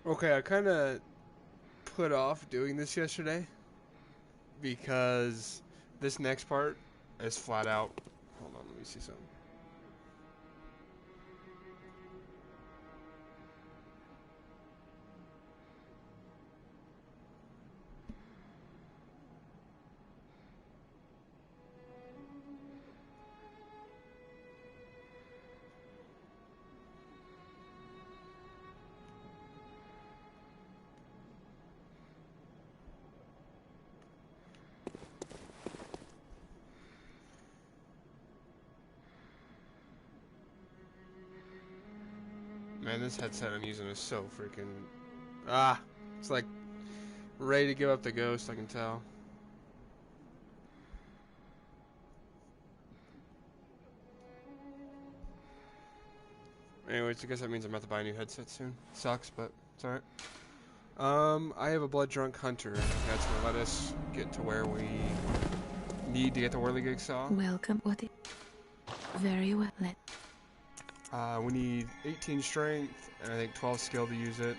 Okay, I kind of put off doing this yesterday because this next part is flat out. Hold on, let me see something. Man, this headset I'm using is so freaking... it's like ready to give up the ghost, I can tell. Anyways, I guess that means I'm about to buy a new headset soon. Sucks, but it's alright. I have a blood drunk hunter. That's gonna let us get to where we need to get the Whirligig saw. Welcome. Very well. We need 18 strength and I think 12 skill to use it.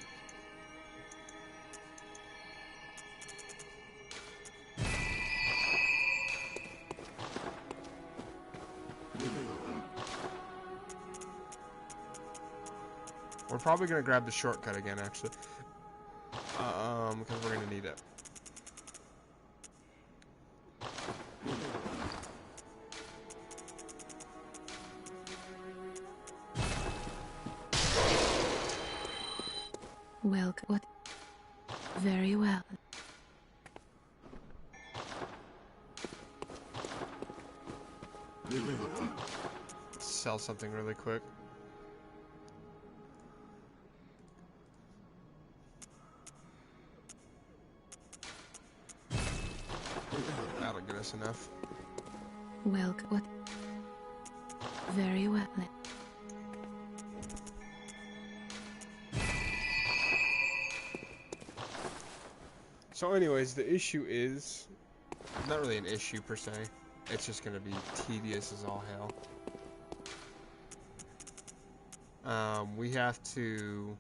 We're probably gonna grab the shortcut again, actually. Because we're gonna need it. Welcome. Very well. Sell something really quick. That'll get us enough. Welcome. Very well. So anyways, the issue is not really an issue per se. It's just gonna be tedious as all hell. We have to...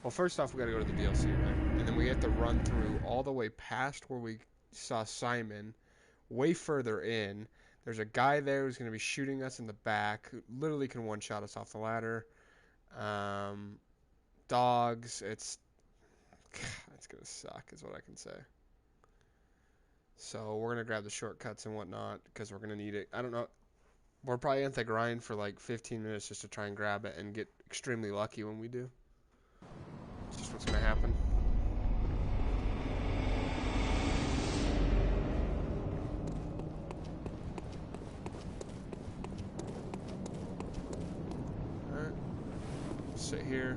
Well, first off, we gotta go to the DLC, right? And then we have to run through all the way past where we saw Simon, way further in. There's a guy there who's gonna be shooting us in the back, who literally can one-shot us off the ladder. Dogs, it's gonna suck, is what I can say. So we're gonna grab the shortcuts and whatnot because we're gonna need it. I don't know. We're probably gonna have to grind for like 15 minutes just to try and grab it and get extremely lucky when we do. It's just what's gonna happen. Alright. Sit here.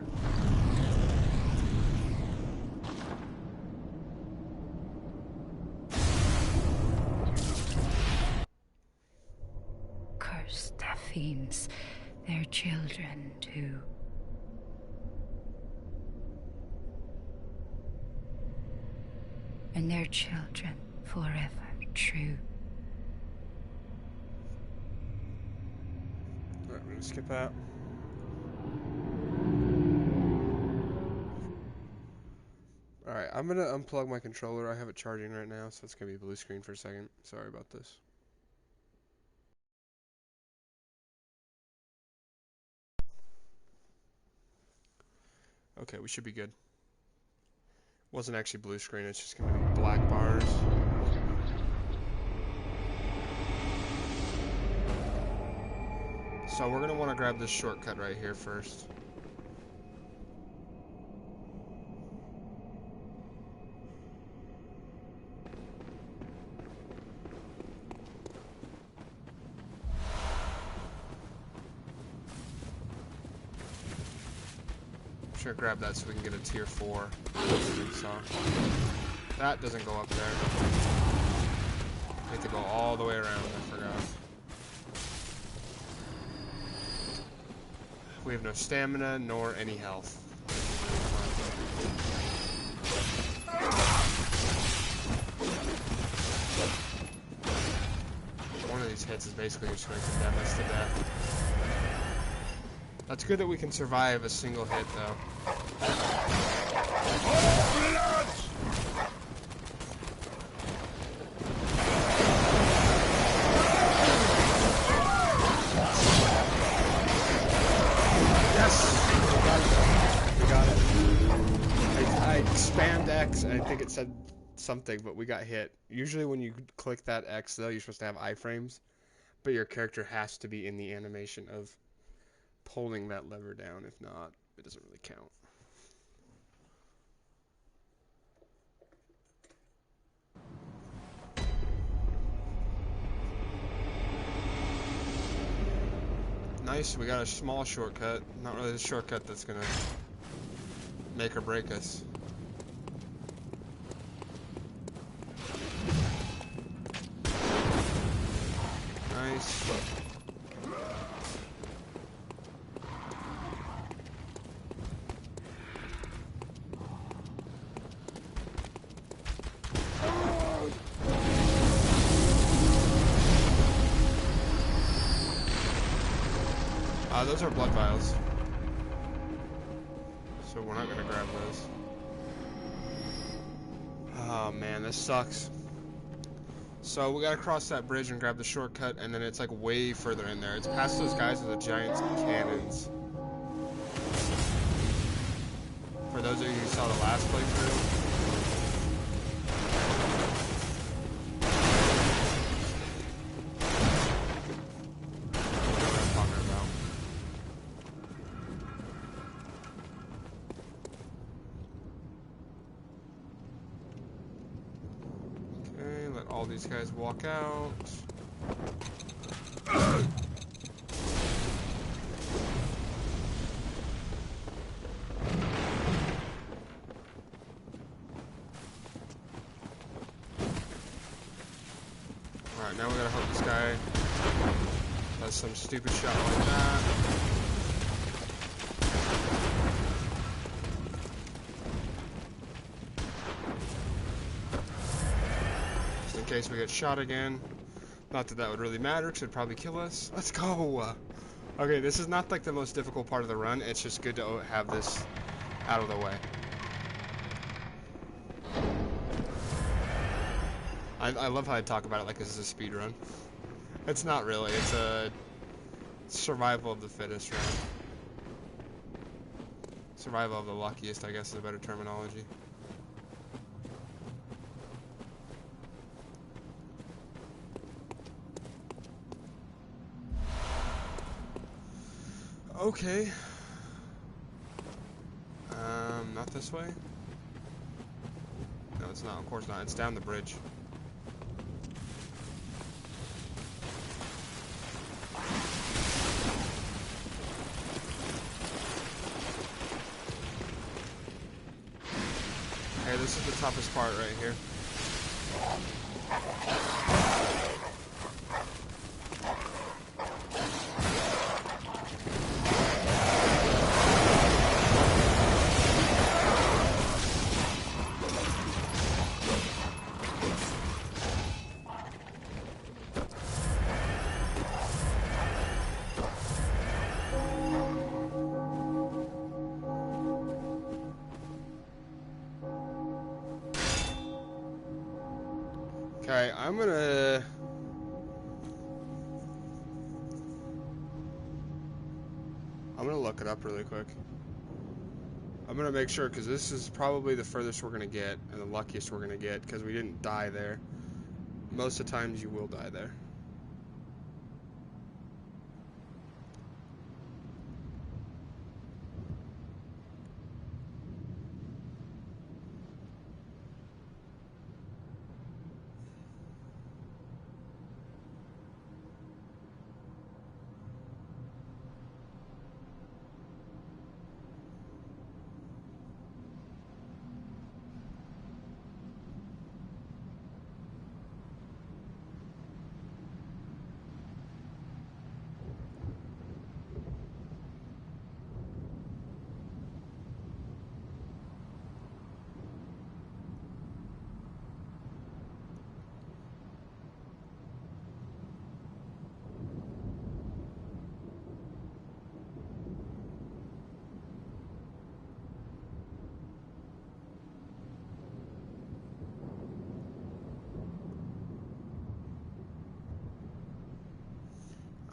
Fiends, their children too. And their children forever true. Alright, we're gonna skip that. Alright, I'm gonna unplug my controller. I have it charging right now, so it's gonna be blue screen for a second. Sorry about this. Okay, we should be good. Wasn't actually blue screen, it's just gonna be black bars. So we're gonna wanna grab this shortcut right here first. Sure, grab that so we can get a tier 4 saw. That doesn't go up there. We have to go all the way around, I forgot. We have no stamina nor any health. One of these hits is basically just going to condemn us to death. That's good that we can survive a single hit, though. Yes! We got it. I spammed X and I think it said something, but we got hit. Usually when you click that X, though, you're supposed to have iframes, but your character has to be in the animation of pulling that lever down. If not, it doesn't really count. Nice, we got a small shortcut. Not really the shortcut that's gonna make or break us. Nice. Those are blood vials. So we're not gonna grab those. Oh man, this sucks. So we gotta cross that bridge and grab the shortcut, and then it's like way further in there. It's past those guys with the giant cannons. For those of you who saw the last playthrough. All these guys walk out. Alright, now we gotta hope this guy does some stupid shot like that. In case we get shot again. Not that that would really matter, because it'd probably kill us. Let's go! Okay, this is not like the most difficult part of the run, it's just good to have this out of the way. I love how I talk about it like this is a speed run. It's not really, it's a survival of the fittest run. Survival of the luckiest, I guess is a better terminology. Okay. Not this way? No, it's not. Of course not. It's down the bridge. Okay, this is the toughest part right here. Okay, I'm gonna look it up really quick. I'm gonna make sure, because this is probably the furthest we're gonna get and the luckiest we're gonna get, because we didn't die there. Most of the times you will die there.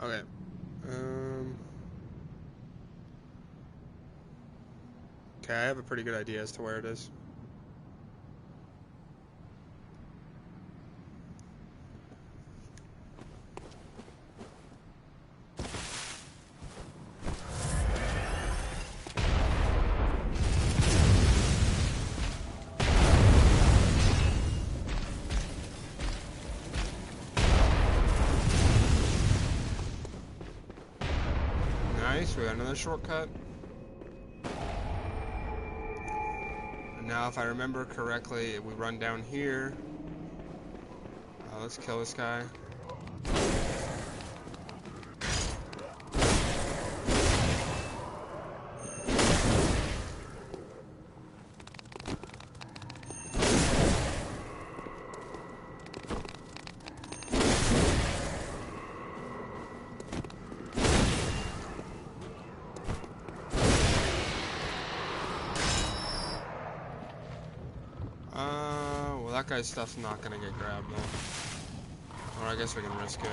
Okay. Okay, I have a pretty good idea as to where it is. Nice, we got another shortcut. And now, if I remember correctly, we run down here. Let's kill this guy. Well, that guy's stuff's not gonna get grabbed though. Or I guess we can risk it.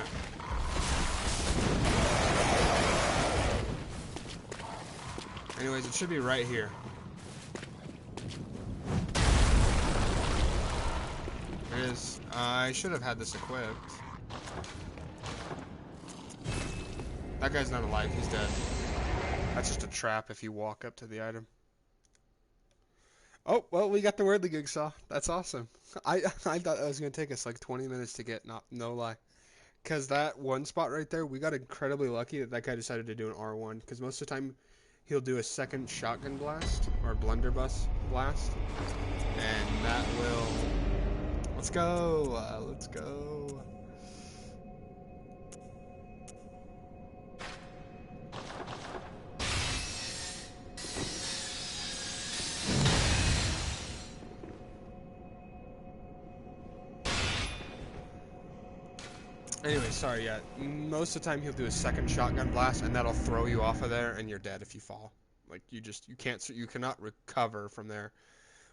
Anyways, it should be right here. It is. I should have had this equipped. That guy's not alive, he's dead. That's just a trap if you walk up to the item. Oh, well, we got the Whirligig saw. That's awesome. I thought it was going to take us like 20 minutes to get, no lie. Because that one spot right there, we got incredibly lucky that that guy decided to do an R1. Because most of the time, he'll do a second shotgun blast, or blunderbuss blast. And that will... Let's go! Let's go! Anyway, sorry, yeah. Most of the time he'll do a second shotgun blast, and that'll throw you off of there, and you're dead if you fall. Like, you cannot recover from there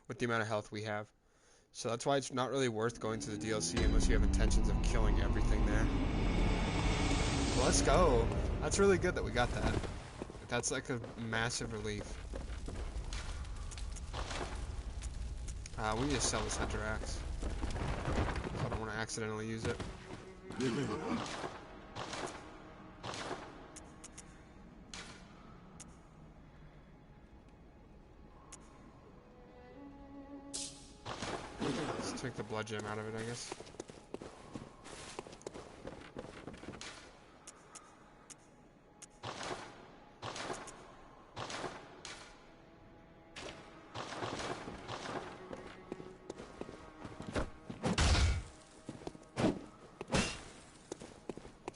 with the amount of health we have. So that's why it's not really worth going to the DLC unless you have intentions of killing everything there. Well, let's go. That's really good that we got that. That's like a massive relief. We need to sell this hunter axe. I don't want to accidentally use it. Let's take the blood gem out of it, I guess.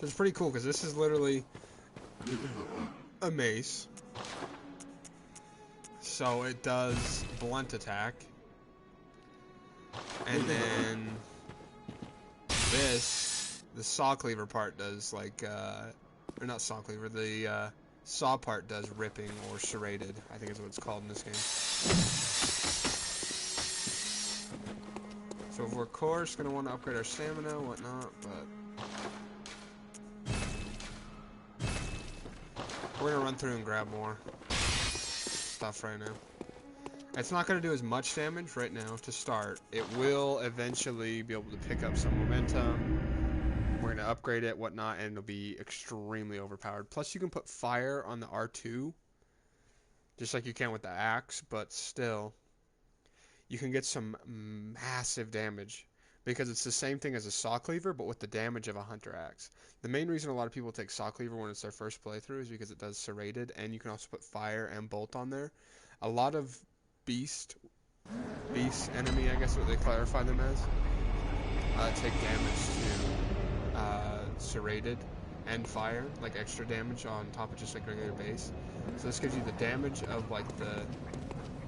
So it's pretty cool because this is literally a mace. So it does blunt attack. And then this, the saw cleaver part does like, or not saw cleaver, the saw part does ripping or serrated, I think is what it's called in this game. So if we're of course going to want to upgrade our stamina and whatnot, but we're going to run through and grab more stuff right now. It's not going to do as much damage right now to start. It will eventually be able to pick up some momentum. We're going to upgrade it, whatnot, and it'll be extremely overpowered. Plus, you can put fire on the R2, just like you can with the axe, but still, you can get some massive damage because it's the same thing as a saw cleaver, but with the damage of a hunter axe. The main reason a lot of people take saw cleaver when it's their first playthrough is because it does serrated, and you can also put fire and bolt on there. A lot of beast enemy, I guess what they clarify them as, take damage to serrated and fire, like extra damage on top of just like regular base. So this gives you the damage of like the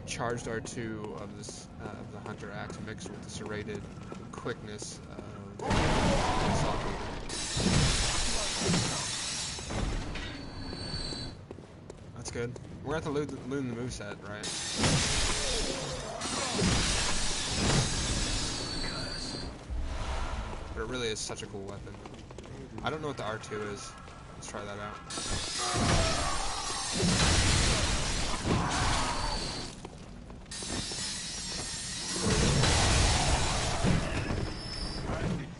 charged R2 of this of the hunter axe mixed with the serrated quickness of saw cleaver. That's good. We're at the loot the moveset, right? But it really is such a cool weapon. I don't know what the R2 is, Let's try that out.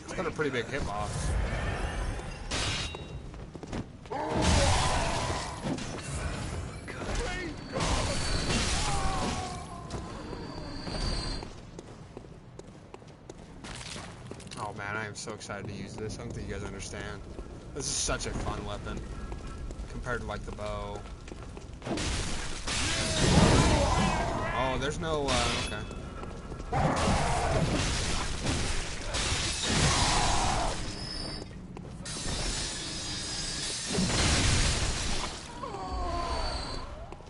It's got a pretty big hitbox. Oh man, I am so excited to use this. I don't think you guys understand. This is such a fun weapon compared to like the bow. Oh, there's no, okay.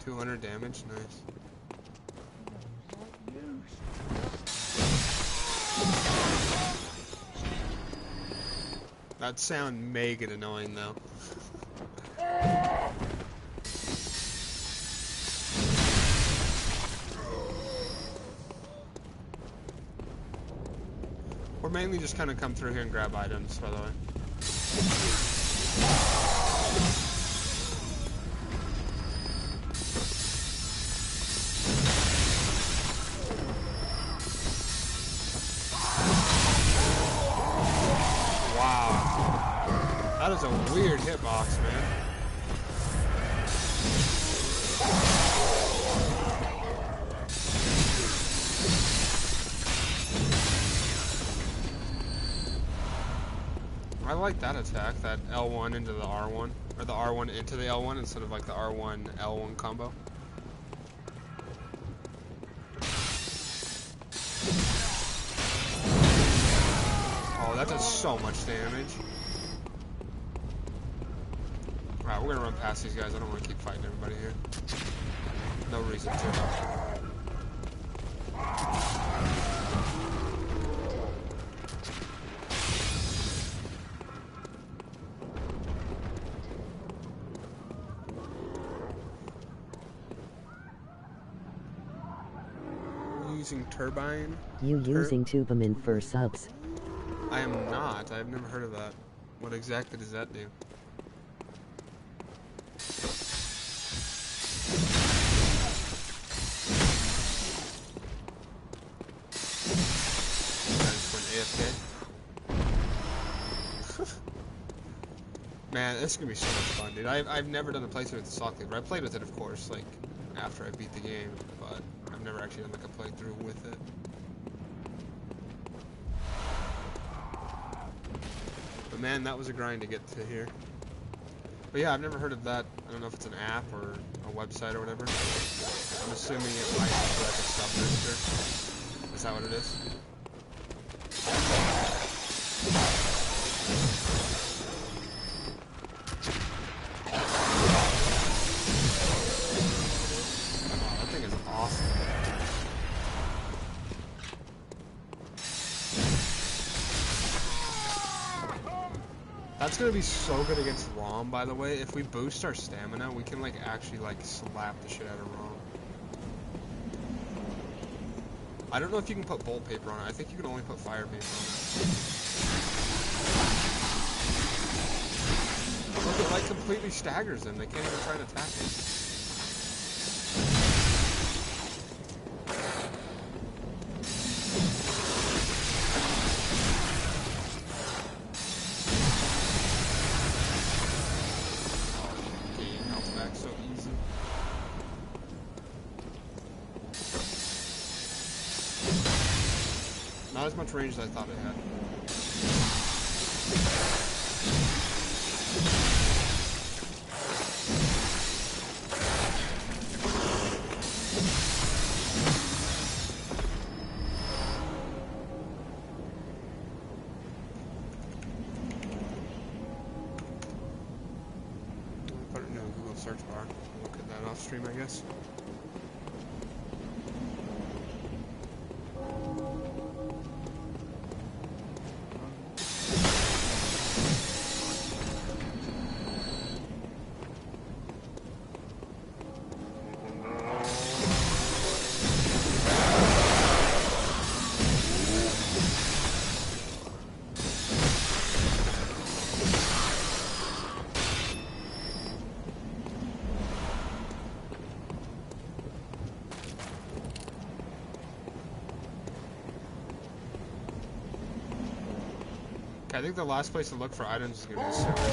$200 damage, nice. That sound may get annoying though. We're mainly just kind of come through here and grab items, by the way. Wow. That is a weird hitbox, man. I like that attack, that L1 into the R1, or the R1 into the L1 instead of like the R1 L1 combo. Oh, that does so much damage. Alright, we're gonna run past these guys. I don't want to keep fighting everybody here. No reason to. Using turbine? You using Tuberman for subs? I am not. I have never heard of that. What exactly does that do? AFK. Man, this is gonna be so much fun, dude. I've never done a playthrough with the Sock Cleaver. I played with it, of course, like after I beat the game, but I've never actually done like a playthrough with it. But man, that was a grind to get to here. But yeah, I've never heard of that. I don't know if it's an app or a website or whatever. I'm assuming it might be like a sub-register. Is that what it is? Oh, that thing is awesome. That's gonna be so good against Rom, by the way. If we boost our stamina, we can like actually like slap the shit out of Rom. I don't know if you can put bolt paper on it. I think you can only put fire paper on it. Look, it like completely staggers them. They can't even try to attack it. Not as much range as I thought it had. Put it in a Google search bar. Look at that off stream, I guess. Okay, I think the last place to look for items is gonna be the sewers.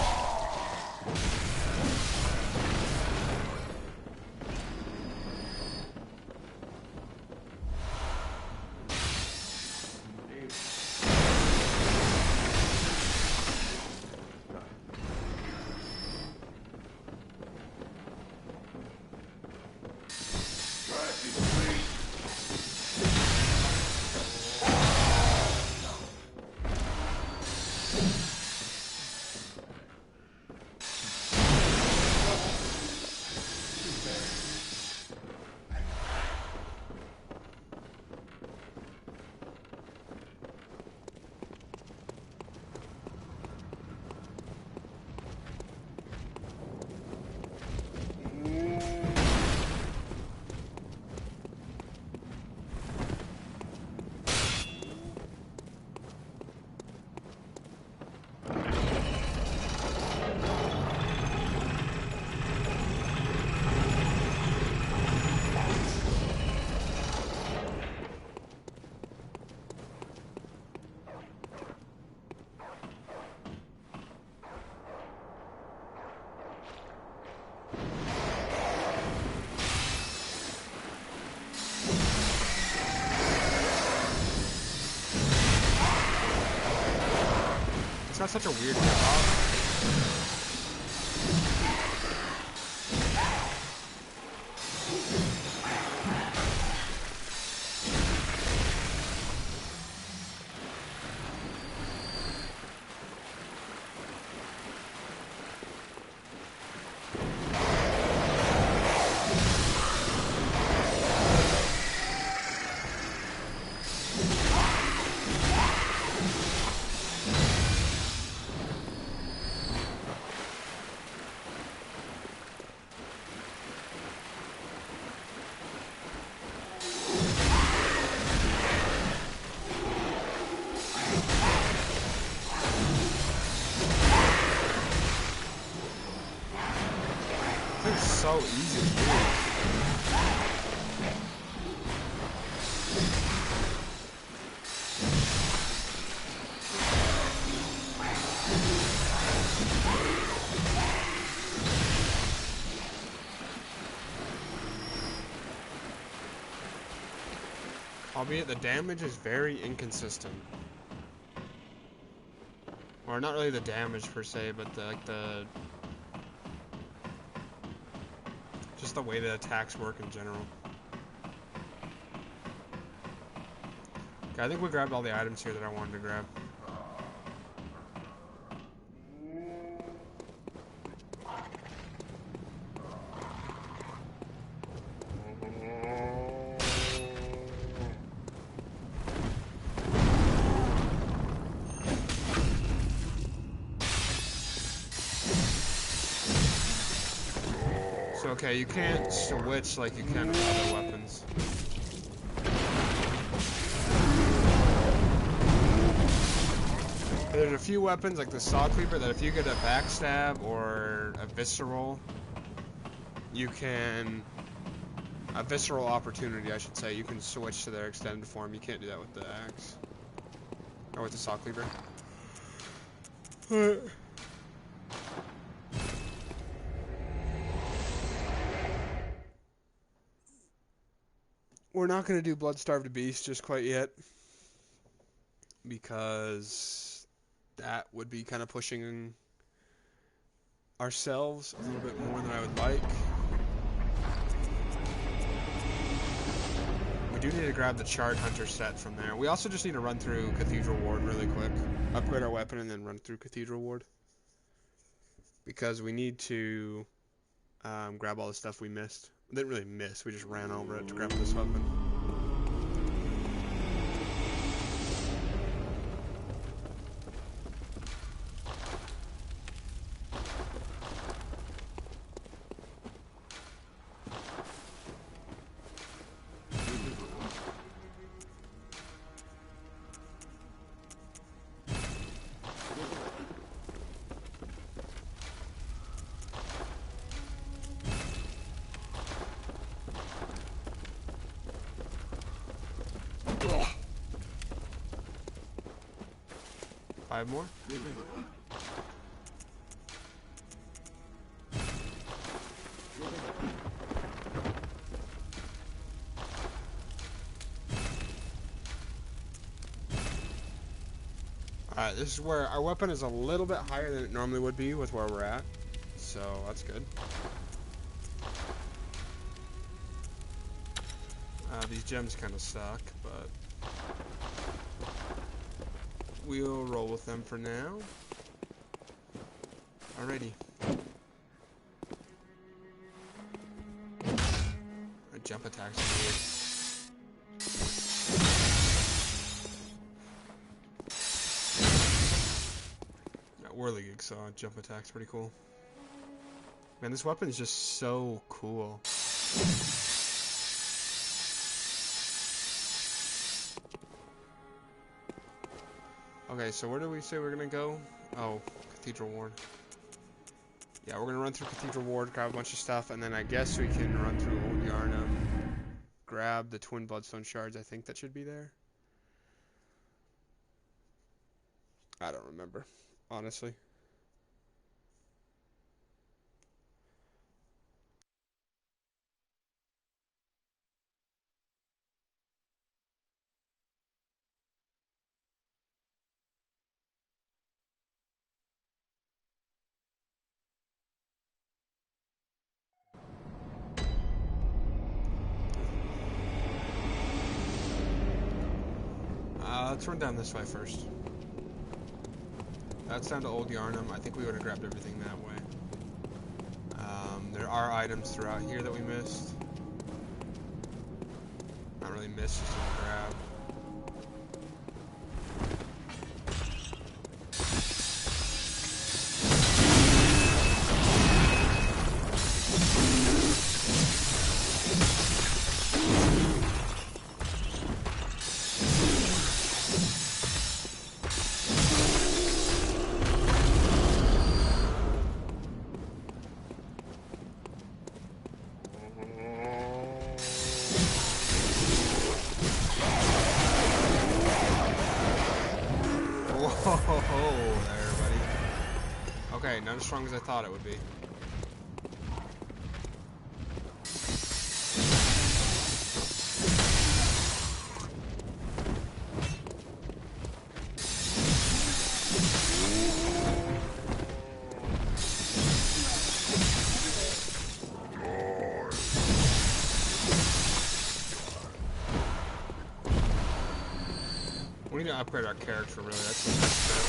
It's got such a weird hip-hop. It's so easy to do. Albeit the damage is very inconsistent. Or not really the damage per se, but just the way the attacks work in general. Okay, I think we grabbed all the items here that I wanted to grab. So, okay, you can't switch like you can with other weapons. There's a few weapons, like the Saw Cleaver, that if you get a backstab or a visceral, you can... A visceral opportunity, I should say. You can switch to their extended form. You can't do that with the axe. Or with the Saw Cleaver. We're not going to do Blood-Starved Beast just quite yet. Because that would be kind of pushing ourselves a little bit more than I would like. We do need to grab the Charred Hunter set from there. We also just need to run through Cathedral Ward really quick. Upgrade our weapon and then run through Cathedral Ward. Because we need to grab all the stuff we missed. We didn't really miss, we just ran over it to grab this weapon. 5 more. Alright, this is where our weapon is a little bit higher than it normally would be with where we're at. So, that's good. These gems kind of suck, but we'll roll with them for now. Alrighty. A jump attack's weird. Whirligig saw jump attack's pretty cool. Man, this weapon is just so cool. Okay, so where do we say we're gonna go? Oh, Cathedral Ward. Yeah, we're gonna run through Cathedral Ward, grab a bunch of stuff, and then I guess we can run through Old Yarnum, grab the twin bloodstone shards. I think that should be there. I don't remember, honestly. Let's run down this way first. That's down to Old Yarnum. I think we would have grabbed everything that way. There are items throughout here that we missed. Not really missed, just didn't grab. Whoa there, buddy. Okay, not as strong as I thought it would be. We need to upgrade our character, really. That's the next step.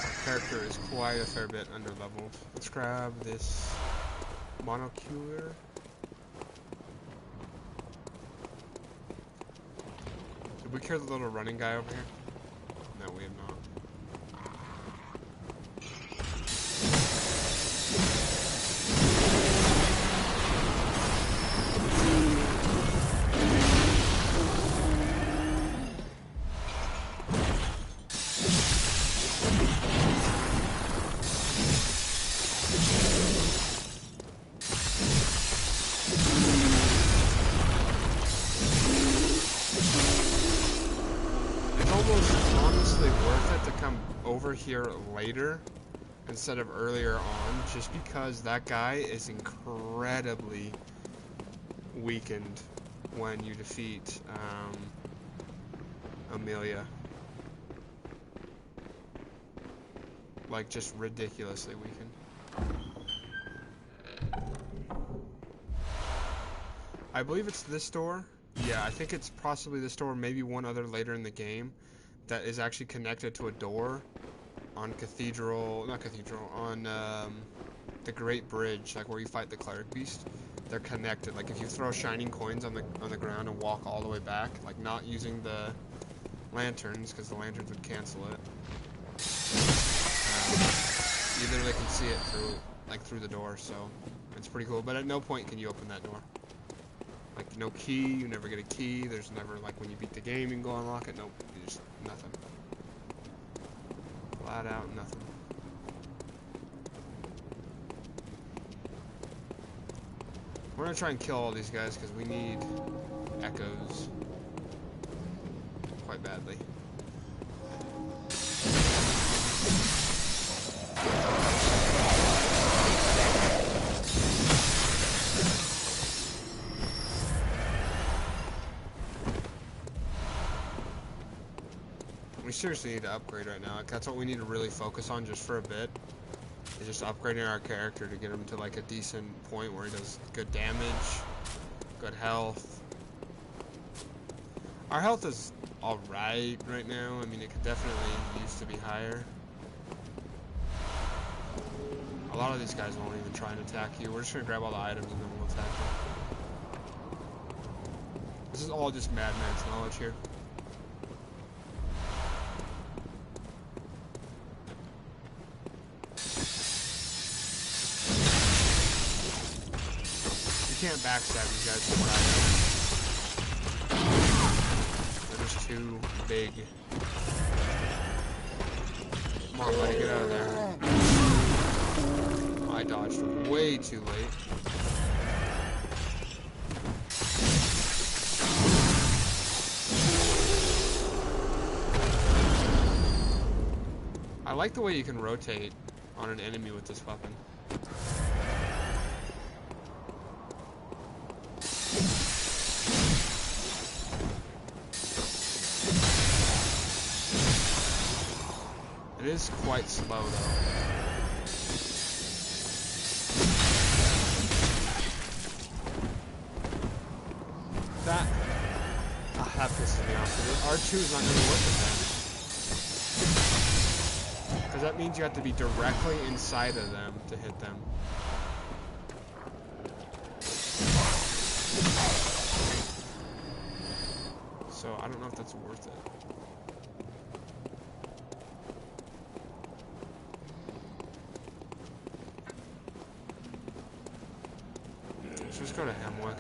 Our character is quite a fair bit under-leveled. Let's grab this monocular. Did we kill the little running guy over here? No, we have not. Here later instead of earlier on, just because that guy is incredibly weakened when you defeat Amelia. Like, just ridiculously weakened. I believe it's this door. Yeah, I think it's possibly this door, maybe one other later in the game that is actually connected to a door on on the Great Bridge, like where you fight the Cleric Beast. They're connected. Like if you throw shining coins on the ground and walk all the way back, like not using the lanterns because the lanterns would cancel it. You literally can see it through the door, so it's pretty cool. But at no point can you open that door. Like no key, you never get a key. There's never like when you beat the game you can go unlock it. Nope, you just nothing. Flat out nothing. We're gonna try and kill all these guys because we need echoes quite badly. We seriously need to upgrade right now. Like, that's what we need to really focus on just for a bit. Is just upgrading our character to get him to like a decent point where he does good damage, good health. Our health is alright right now. I mean, it could definitely use to be higher. A lot of these guys won't even try and attack you. We're just gonna grab all the items and then we'll attack them. This is all just madman's knowledge here. You can't backstab these guys from what I know. They're just too big. Come on, buddy, get out of there. I dodged way too late. I like the way you can rotate on an enemy with this weapon. It is quite slow though. That pisses me off. R2 is not going to work with that. Because that means you have to be directly inside of them to hit them. So I don't know if that's worth it. Let's just go to Hemwick.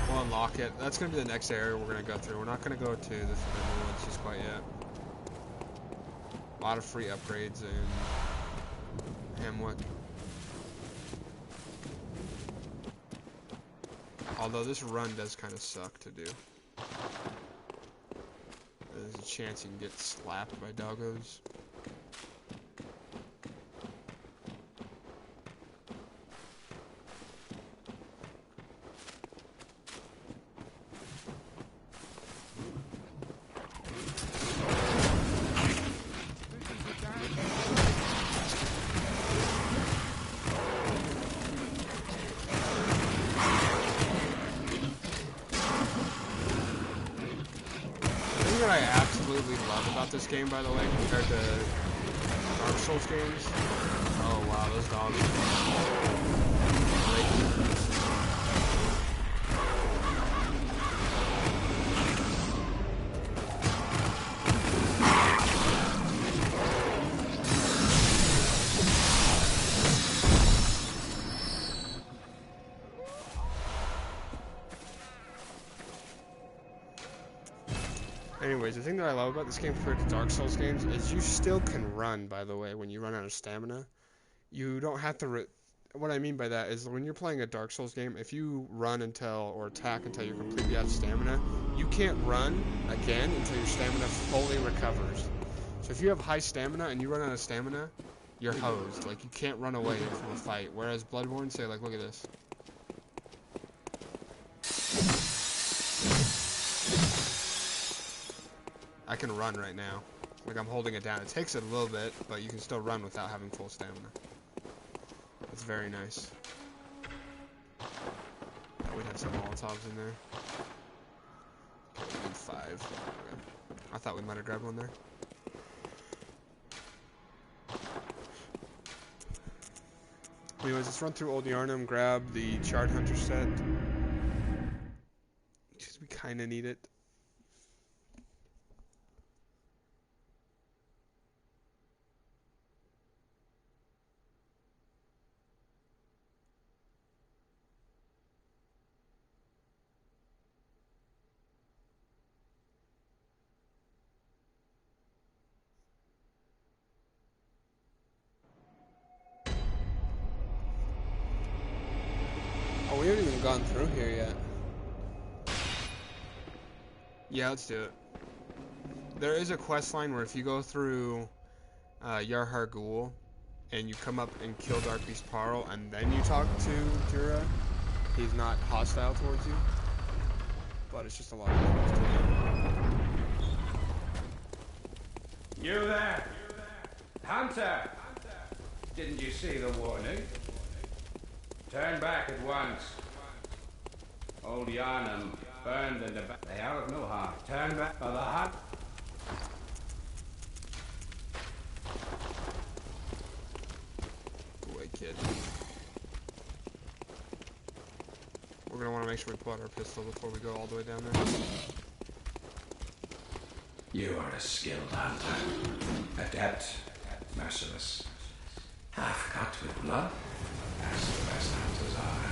We'll unlock it. That's going to be the next area we're going to go through. We're not going to go to the Forbidden Woods just quite yet. A lot of free upgrades in Hemwick. Although this run does kind of suck to do. There's a chance you can get slapped by doggos. What I absolutely love about this game, by the way, compared to Dark Souls games. Oh wow, those dogs. Anyways, the thing that I love about this game compared to Dark Souls games is you still can run, by the way, when you run out of stamina. You don't have to... What I mean by that is when you're playing a Dark Souls game, if you run until, or attack until you're completely out of stamina, you can't run again until your stamina fully recovers. So if you have high stamina and you run out of stamina, you're hosed. Like, you can't run away from a fight. Whereas Bloodborne, say, like, look at this. I can run right now. Like, I'm holding it down. It takes a little bit, but you can still run without having full stamina. That's very nice. Oh, we had some Molotovs in there. Okay, we need 5. Okay. I thought we might have grabbed one there. Anyways, let's run through Old Yarnum, grab the Charred Hunter set. Because we kind of need it. haven't even gone through here yet. Yeah, let's do it. There is a quest line where if you go through Yarhar Ghul and you come up and kill Dark Beast Parl and then you talk to Jura, he's not hostile towards you. But it's just a lot of quests to do. You there? Hunter! Didn't you see the warning? Turn back at once. Old Yarnum burned in the back. They are of no harm. Turn back for the hunt. Go away, kid. We're gonna want to make sure we pull out our pistol before we go all the way down there. You are a skilled hunter. Adept, merciless. Half cut with blood, as the best hunters are.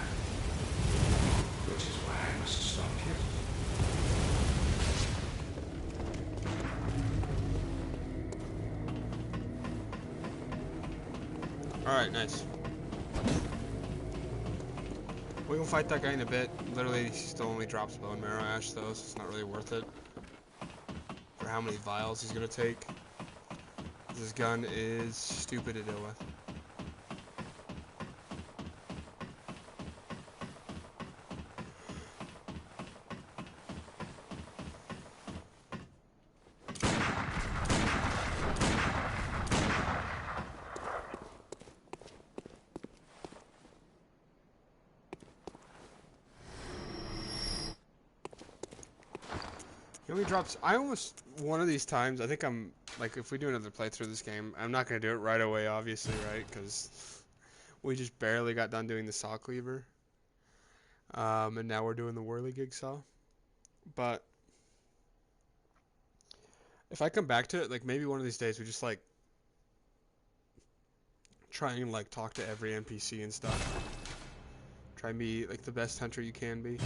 Which is why I must stop you. Alright, nice. We will fight that guy in a bit. Literally, he still only drops bone marrow ash though, so it's not really worth it. For how many vials he's gonna take. This gun is stupid to deal with. He only drops. I almost one of these times. I think I'm like, if we do another playthrough of this game, I'm not gonna do it right away, obviously, right? Because we just barely got done doing the saw cleaver, and now we're doing the Whirligig saw. But if I come back to it, like maybe one of these days we just like try and like talk to every NPC and stuff. Try and be like the best hunter you can be.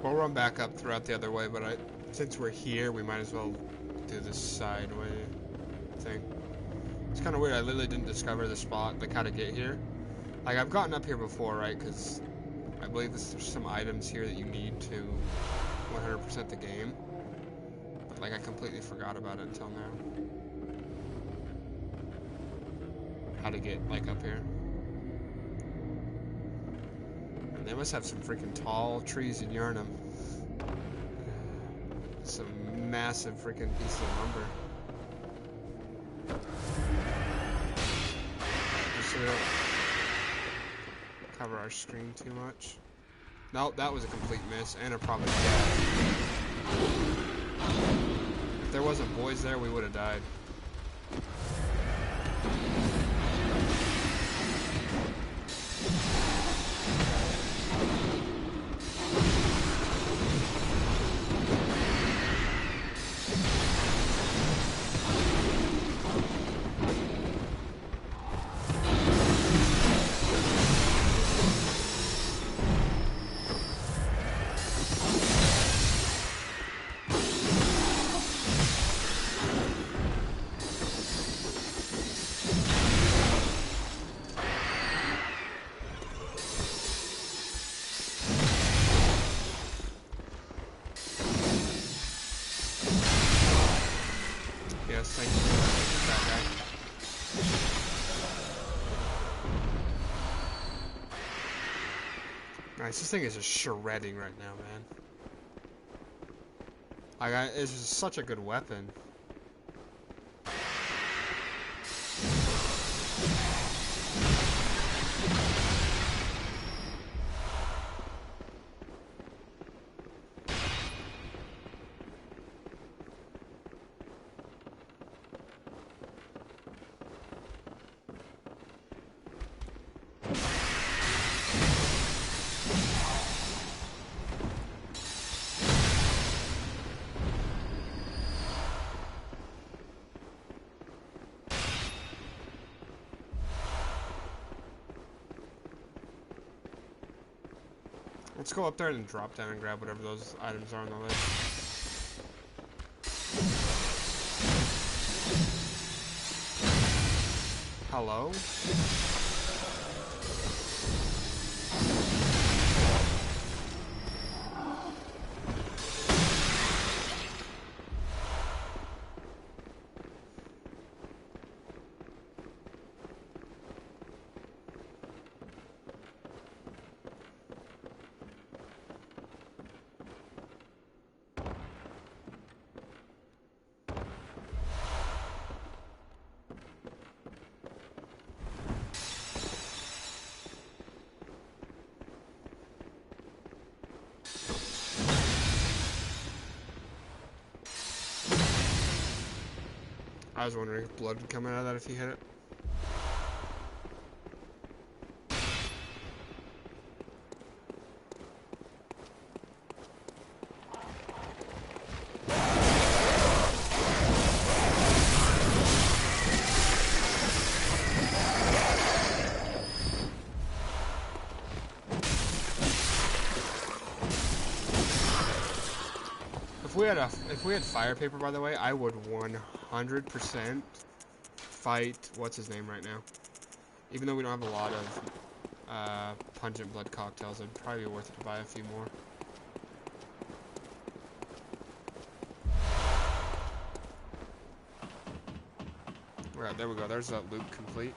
We'll run back up throughout the other way, but since we're here, we might as well do this side way thing. It's kind of weird. I literally didn't discover the spot, like how to get here. Like I've gotten up here before, right? Because I believe there's some items here that you need to 100% the game. But like I completely forgot about it until now. How to get like up here. They must have some freaking tall trees in Yarnum. Some massive freaking pieces of lumber. Just so we don't cover our screen too much. Nope, that was a complete miss, and a probably death. If there wasn't boys there, we would have died. This thing is just shredding right now, man. It's just such a good weapon. Let's go up there and drop down and grab whatever those items are on the list. Hello? I was wondering if blood would come out of that if he hit it. If we had fire paper, by the way, I would 100% fight what's his name right now. Even though we don't have a lot of pungent blood cocktails, it'd probably be worth it to buy a few more. Right, there we go. There's that loop complete.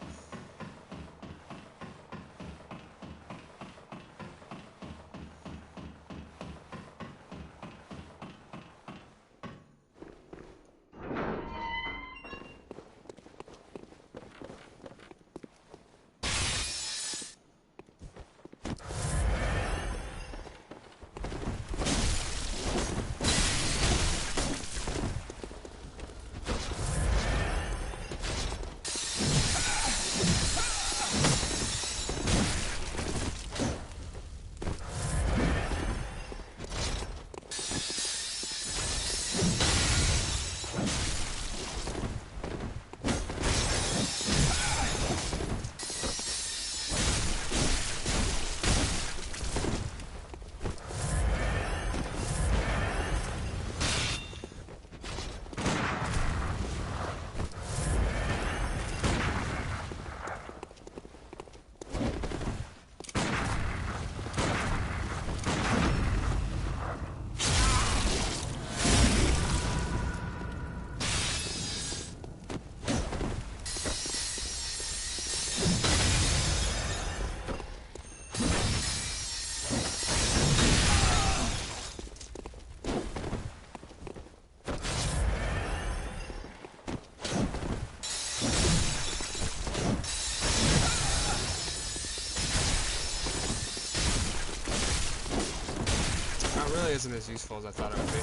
Isn't as useful as I thought it would be.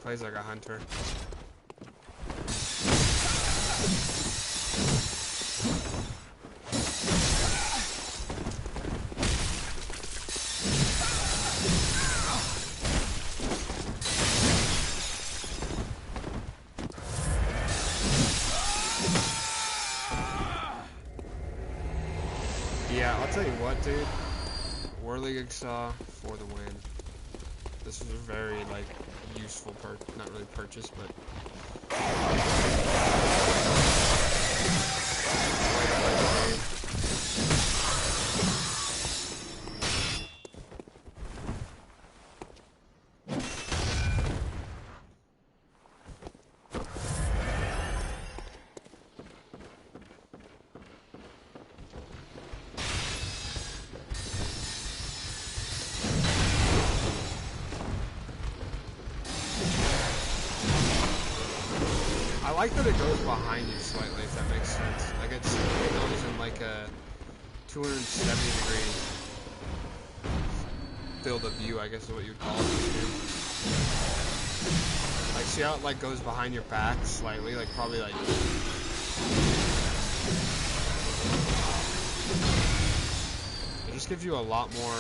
Plays like a hunter. Yeah, I'll tell you what, dude. Whirligig saw for the win. This is a very, like, useful not really purchase, but... I like that it goes behind you slightly, if that makes sense. Like it goes in like a 270-degree field of view, I guess is what you'd call it. Like, see how it like goes behind your back slightly, like probably like. It just gives you a lot more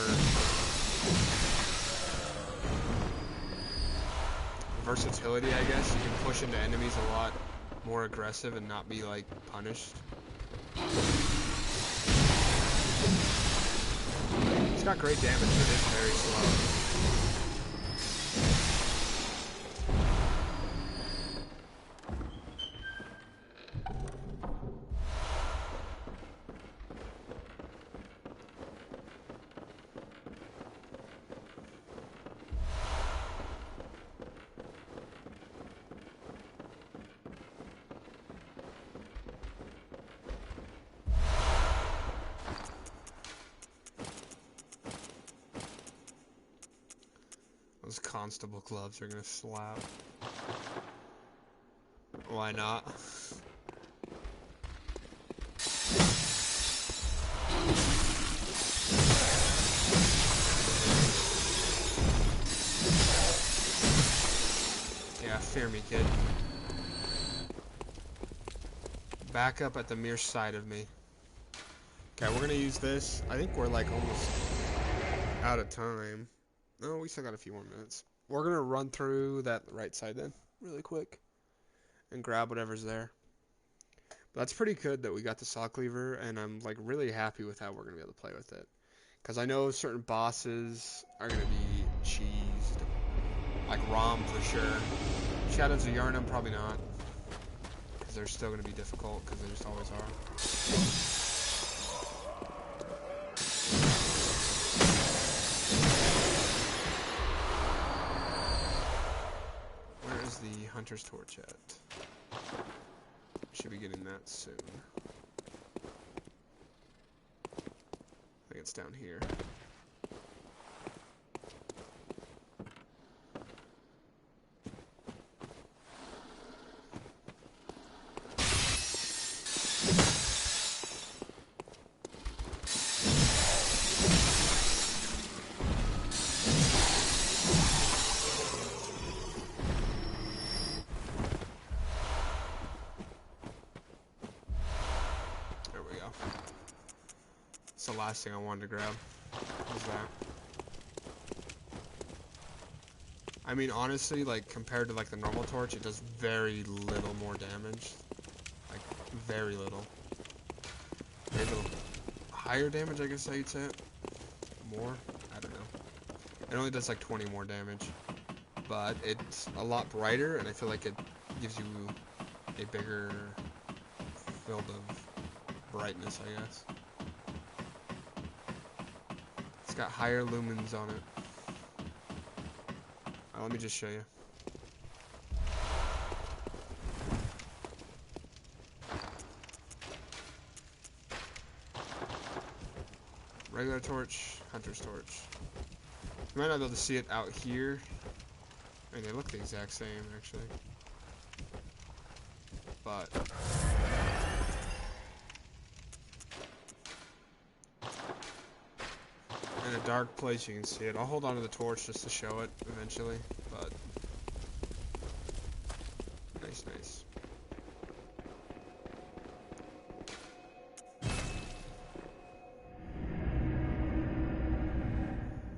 versatility, I guess. You can push into enemies a lot more aggressive and not be like punished. It's got great damage, but it is very slow. Those constable gloves are gonna slap. Why not? Yeah, fear me, kid. Back up at the mere sight of me. Okay, we're gonna use this. I think we're like almost out of time. No, we still got a few more minutes. We're gonna run through that right side then, really quick, and grab whatever's there. But that's pretty good that we got the saw cleaver, and I'm like really happy with how we're gonna be able to play with it. Because I know certain bosses are gonna be cheesed, like Rom for sure. Shadows of Yharnam probably not, because they're still gonna be difficult, because they just always are. The Hunter's Torch at? Should be getting that soon. I think it's down here. That's the last thing I wanted to grab. Was that? I mean, honestly, like compared to like the normal torch, it does very little more damage. Like very little. Maybe a little higher damage, I guess you'd say it. More? I don't know. It only does like 20 more damage, but it's a lot brighter, and I feel like it gives you a bigger field of brightness, I guess. It's got higher lumens on it. Let me just show you. Regular torch, hunter's torch. You might not be able to see it out here. I mean, they look the exact same, actually. But in a dark place, you can see it. I'll hold on to the torch just to show it eventually, but nice.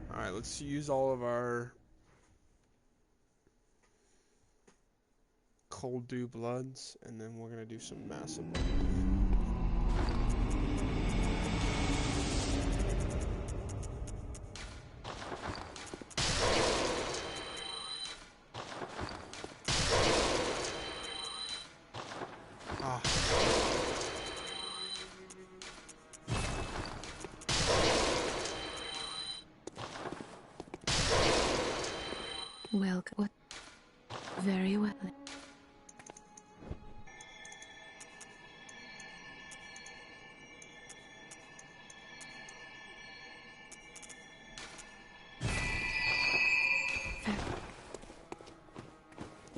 Alright, let's use all of our cold dew bloods, and then we're gonna do some massive. Welcome. What? Very well.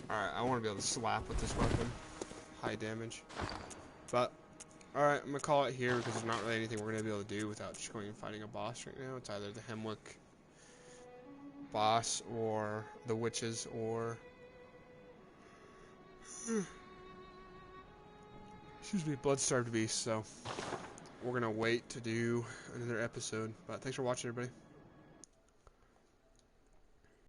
Alright, I want to be able to slap with this weapon. High damage. But, alright, I'm going to call it here because there's not really anything we're going to be able to do without just going and fighting a boss right now. It's either the Hemwick boss or the witches or... excuse me, blood-starved beast, so we're going to wait to do another episode. But thanks for watching, everybody.